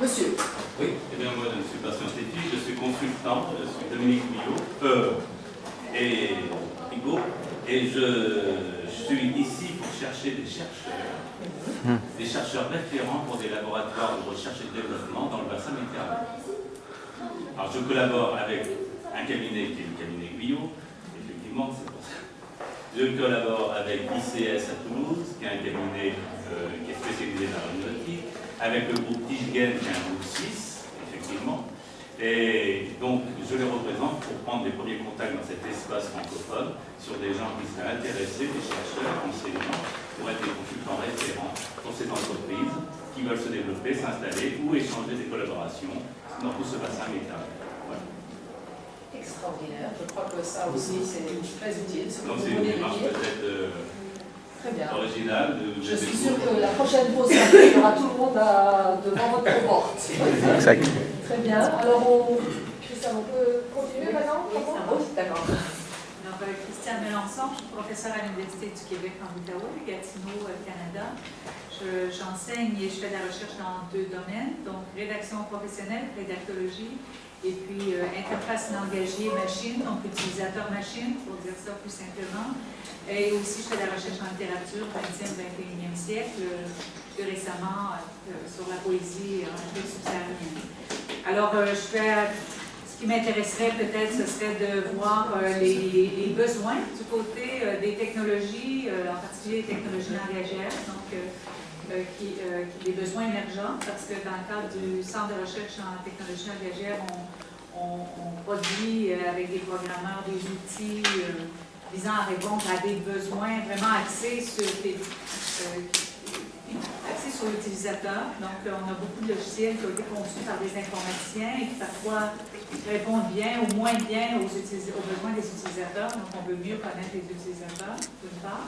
Monsieur. Oui, eh bien moi je ne suis pas scientifique, je suis consultant, je suis Dominique Bigot, et je suis ici pour chercher des chercheurs référents pour des laboratoires de recherche et de développement dans le bassin méditerranéen. Alors je collabore avec un cabinet qui est le cabinet Guyot, effectivement, c'est pour ça. Je collabore avec ICS à Toulouse, qui est un cabinet qui est spécialisé dans l'aéronautique, avec le groupe Tischgen, qui est un groupe suisse, effectivement. Et donc, je les représente pour prendre les premiers contacts dans cet espace francophone sur des gens qui seraient intéressés, des chercheurs, enseignants, pour être des consultants référents pour ces entreprises qui veulent se développer, s'installer ou échanger des collaborations dans tout ce bassin méditerranéen. Voilà. Extraordinaire. Je crois que ça aussi, c'est très utile. Donc, c'est une démarche peut-être originale. Je suis sûre que la prochaine pause, il y aura tout le monde devant votre porte. Exact. Très bien. Alors, Christiane, on peut continuer maintenant? Oui, d'accord. Alors, Christiane Melançon, je suis professeure à l'Université du Québec en Outaouais, Gatineau, Canada. J'enseigne et je fais de la recherche dans 2 domaines, donc rédaction professionnelle, rédactologie, et puis interface langagier-machine, donc utilisateur-machine, pour dire ça plus simplement. Et aussi, je fais de la recherche en littérature 20e, 21e siècle, plus récemment sur la poésie en Afrique subsaharienne. Alors, ce qui m'intéresserait peut-être, ce serait de voir les besoins du côté des technologies, en particulier les technologies langagières, donc des besoins émergents, parce que dans le cadre du Centre de recherche en technologie langagière, on produit avec des programmeurs des outils visant à répondre à des besoins vraiment axés sur l'utilisateur. Donc, on a beaucoup de logiciels qui ont été conçus par des informaticiens et qui parfois répondent bien ou moins bien aux besoins des utilisateurs. Donc, on veut mieux connaître les utilisateurs, d'une part.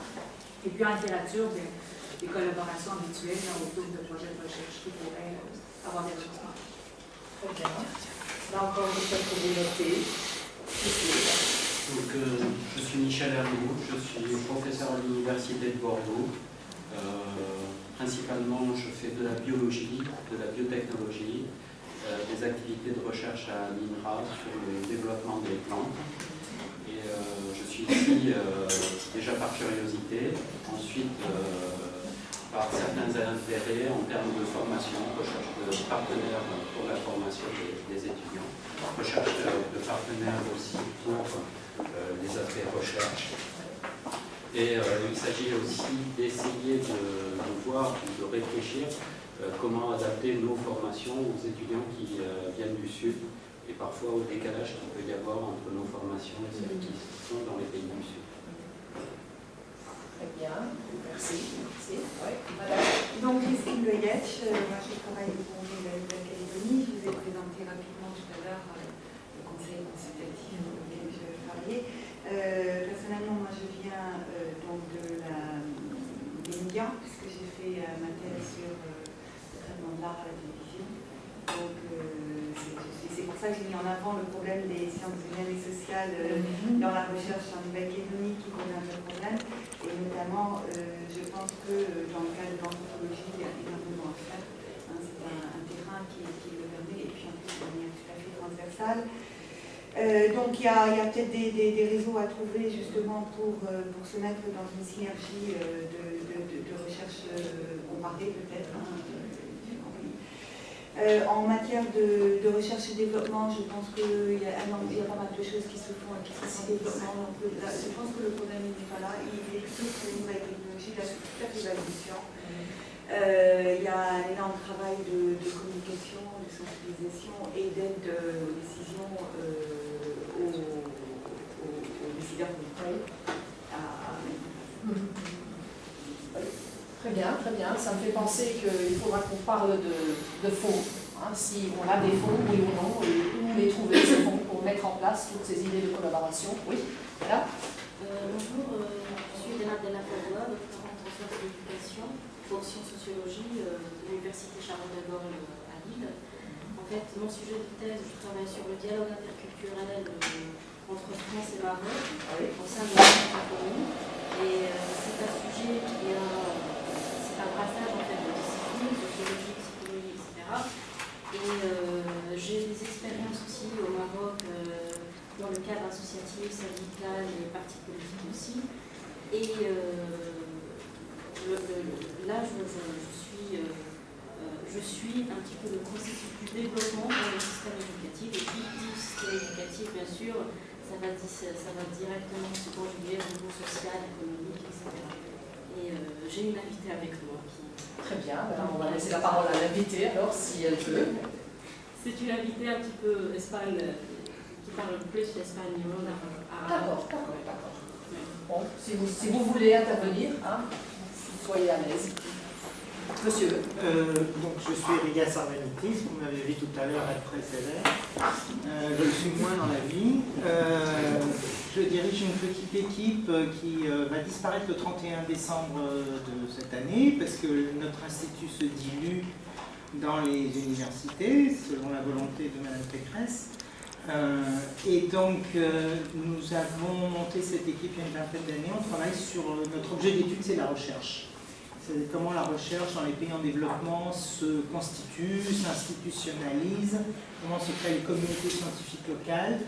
Et puis, en littérature, des collaborations habituelles autour de projets de recherche qui pourraient avoir des résultats. Très bien. Là encore, peut-être que vous notez. Donc, je suis Michel Hermou, je suis professeur à l'Université de Bordeaux. Principalement, je fais de la biologie, de la biotechnologie, des activités de recherche à l'INRA sur le développement des plantes. Et je suis ici déjà par curiosité, ensuite par certains intérêts en termes de formation, recherche de partenaires pour la formation des étudiants, recherche de partenaires aussi pour les aspects recherche. Et il s'agit aussi d'essayer de voir, de réfléchir comment adapter nos formations aux étudiants qui viennent du Sud et parfois au décalage qu'il peut y avoir entre nos formations et celles qui sont dans les pays du Sud. Très bien, merci. Ouais. Donc, Christine Loyetch, moi je travaille au Conseil de la Nouvelle-Calédonie. Je vous ai présenté rapidement tout à l'heure le conseil consultatif auquel je travaillais. Personnellement, moi je viens donc des médias, puisque j'ai fait ma thèse sur le traitement de l'art à la télévision. Donc, c'est pour ça que j'ai mis en avant le problème des sciences humaines et sociales dans la recherche en Nouvelle-Calédonie qui pose un vrai problème. Et notamment, je pense que dans le cas de l'anthropologie, il y a énormément à faire. Hein, c'est un terrain qui le permet, et puis en plus, de manière tout à fait transversale. Donc, il y a peut-être des réseaux à trouver justement pour se mettre dans une synergie de recherche bombardée, peut-être. En matière de recherche et développement, je pense qu'il y a pas mal de choses qui se font et qui se font en développement. Je pense que le problème n'est pas là. Il est plutôt sur une nouvelle technologie, là c'est tout à fait valorisant. Il y a un énorme travail de communication, de sensibilisation et d'aide aux décisions aux décideurs politiques. Très bien, très bien. Ça me fait penser qu'il faudra qu'on parle de fonds. Hein, si on a des fonds, oui ou non, et où les trouver, ces fonds, pour mettre en place toutes ces idées de collaboration. Oui, voilà. Bonjour, je suis Léna Della Padua, doctorante en sciences de l'éducation, option sociologie de l'Université Charles de Gaulle à Lille. En fait, mon sujet de thèse, je travaille sur le dialogue interculturel entre France et Maroc au sein de la francophonie. Et c'est un sujet qui a... C'est un brassage en fait de disciplines, sociologie, psychologie, etc. Et là, je suis un petit peu le processus du développement dans le système éducatif. Et qui dit système éducatif, bien sûr, ça va directement se conjuguer au niveau social, économique, etc. Et j'ai une invitée avec moi qui... Très bien, alors on va laisser la parole à l'invitée alors, si elle veut. C'est une invitée un petit peu espagnole, qui parle plus espagnol, arabe. D'accord. Bon, si vous voulez intervenir, hein, soyez à l'aise. Monsieur. Donc je suis Riga Sarvanitis, vous m'avez vu tout à l'heure être très sévère. Je le suis moins dans la vie. Je dirige une petite équipe qui va disparaître le 31 décembre de cette année parce que notre institut se dilue dans les universités, selon la volonté de Mme Pécresse. Et donc, nous avons monté cette équipe il y a une vingtaine d'années. On travaille sur notre objet d'étude, c'est la recherche. C'est comment la recherche dans les pays en développement se constitue, s'institutionnalise, comment se créent les communautés scientifiques locales.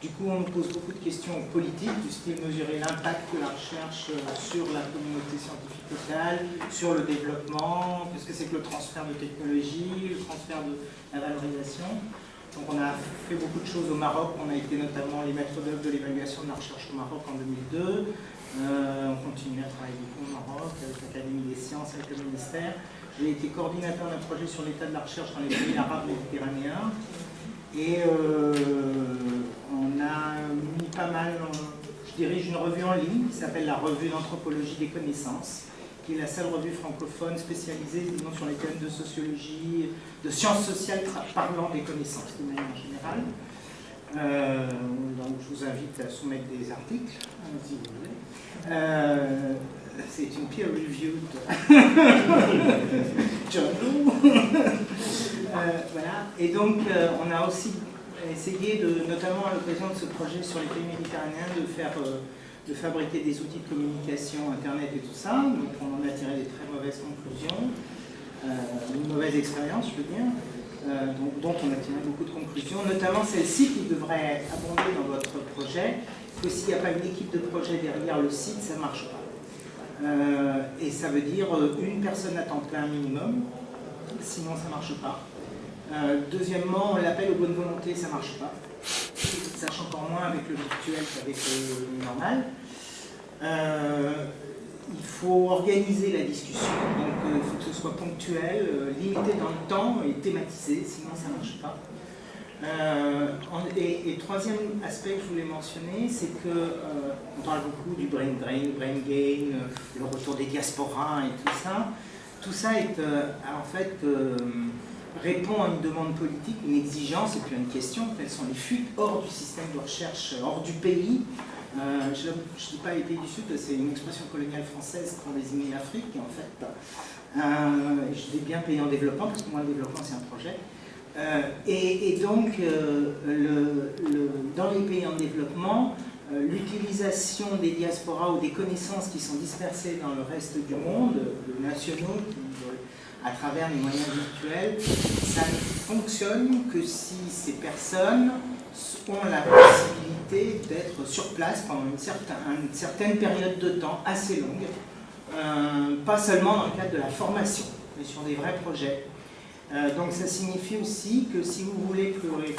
Du coup, on nous pose beaucoup de questions politiques, du style mesurer l'impact de la recherche sur la communauté scientifique locale, sur le développement, qu'est-ce que c'est que le transfert de technologie, le transfert de la valorisation. Donc on a fait beaucoup de choses au Maroc, on a été notamment les maîtres d'œuvre de l'évaluation de la recherche au Maroc en 2002. On continue à travailler beaucoup au Maroc, avec l'Académie des sciences, avec le ministère. J'ai été coordinateur d'un projet sur l'état de la recherche dans les pays arabes méditerranéens. Et on a mis pas mal, je dirige une revue en ligne qui s'appelle la Revue d'anthropologie des connaissances, qui est la seule revue francophone spécialisée disons, sur les thèmes de sociologie, de sciences sociales parlant des connaissances de manière générale. Donc je vous invite à soumettre des articles, si vous voulez. C'est une peer-reviewed journal. Voilà. Et donc on a aussi essayé, notamment à l'occasion de ce projet sur les pays méditerranéens, de fabriquer des outils de communication, Internet et tout ça. Donc on en a tiré des très mauvaises conclusions, une mauvaise expérience, je veux dire. Dont on a tiré beaucoup de conclusions, notamment celle-ci qui devrait abonder dans votre projet, que s'il n'y a pas une équipe de projet derrière le site, ça ne marche pas. Et ça veut dire une personne à temps plein minimum, sinon ça ne marche pas. Deuxièmement, l'appel aux bonnes volontés, ça ne marche pas. Ça marche encore moins avec le virtuel qu'avec le normal. Il faut organiser la discussion, donc il faut que ce soit ponctuel, limité dans le temps et thématisé, sinon ça ne marche pas. Et troisième aspect que je voulais mentionner, c'est qu'on parle beaucoup du brain drain, brain gain, le retour des diasporas et tout ça. Tout ça est, en fait, répond à une demande politique, une exigence et puis à une question, quelles sont les fuites hors du système de recherche, hors du pays. Je ne dis pas les pays du Sud, c'est une expression coloniale française pour désigner l'Afrique, en fait. Je dis bien pays en développement, parce que moi, le développement, c'est un projet. Et donc, dans les pays en développement, l'utilisation des diasporas ou des connaissances qui sont dispersées dans le reste du monde, nationaux, à travers les moyens virtuels, ça ne fonctionne que si ces personnes ont la possibilité d'être sur place pendant une certaine période de temps assez longue, pas seulement dans le cadre de la formation, mais sur des vrais projets. Donc ça signifie aussi que si vous voulez que les